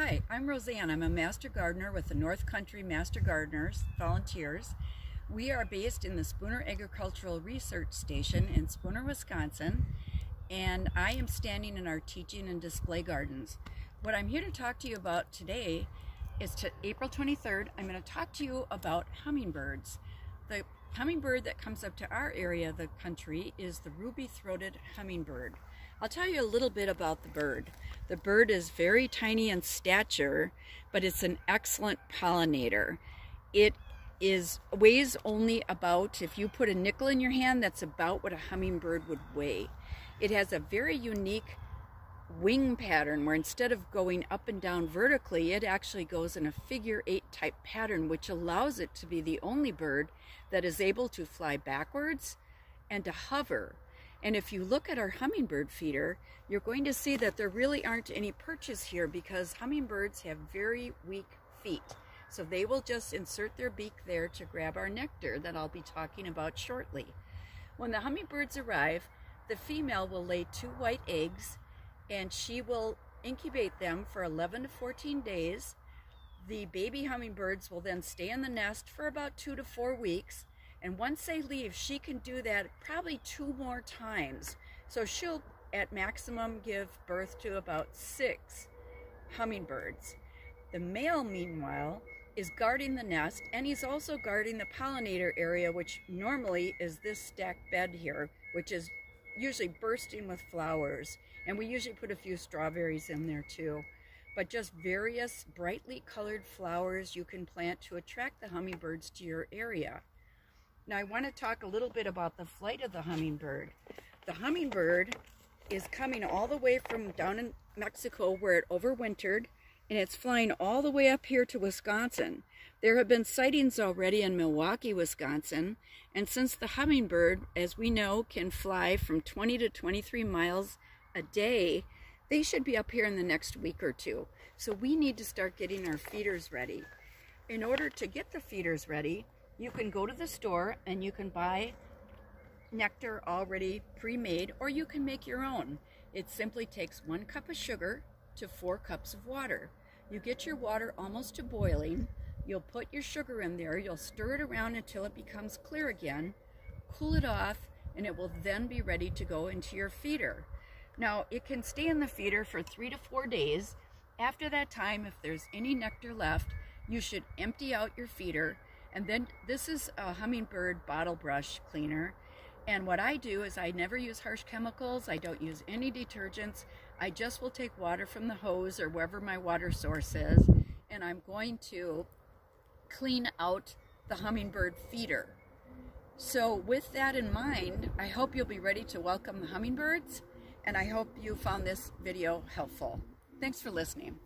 Hi, I'm Roseanne. I'm a Master Gardener with the North Country Master Gardeners Volunteers. We are based in the Spooner Agricultural Research Station in Spooner, Wisconsin, and I am standing in our teaching and display gardens. What I'm here to talk to you about today is April 23rd. I'm going to talk to you about hummingbirds. The hummingbird that comes up to our area of the country is the ruby-throated hummingbird. I'll tell you a little bit about the bird. The bird is very tiny in stature, but it's an excellent pollinator. It weighs only about, if you put a nickel in your hand, that's about what a hummingbird would weigh. It has a very unique wing pattern where instead of going up and down vertically, it actually goes in a figure 8 type pattern, which allows it to be the only bird that is able to fly backwards and to hover. And if you look at our hummingbird feeder, you're going to see that there really aren't any perches here because hummingbirds have very weak feet. So they will just insert their beak there to grab our nectar that I'll be talking about shortly. When the hummingbirds arrive, the female will lay 2 white eggs and she will incubate them for 11 to 14 days. The baby hummingbirds will then stay in the nest for about 2 to 4 weeks. And once they leave, she can do that probably 2 more times. So she'll, at maximum, give birth to about 6 hummingbirds. The male, meanwhile, is guarding the nest, and he's also guarding the pollinator area, which normally is this stacked bed here, which is usually bursting with flowers. And we usually put a few strawberries in there too. But just various brightly colored flowers you can plant to attract the hummingbirds to your area. Now I want to talk a little bit about the flight of the hummingbird. The hummingbird is coming all the way from down in Mexico where it overwintered, and it's flying all the way up here to Wisconsin. There have been sightings already in Milwaukee, Wisconsin, and since the hummingbird, as we know, can fly from 20 to 23 miles a day, they should be up here in the next week or 2. So we need to start getting our feeders ready. In order to get the feeders ready, you can go to the store and you can buy nectar already pre-made, or you can make your own. It simply takes 1 cup of sugar to 4 cups of water. You get your water almost to boiling, you'll put your sugar in there, you'll stir it around until it becomes clear again, cool it off, and it will then be ready to go into your feeder. Now, it can stay in the feeder for 3 to 4 days. After that time, if there's any nectar left, you should empty out your feeder. And then this is a hummingbird bottle brush cleaner. And what I do is I never use harsh chemicals. I don't use any detergents. I just will take water from the hose or wherever my water source is, and I'm going to clean out the hummingbird feeder. So with that in mind, I hope you'll be ready to welcome the hummingbirds, and I hope you found this video helpful. Thanks for listening.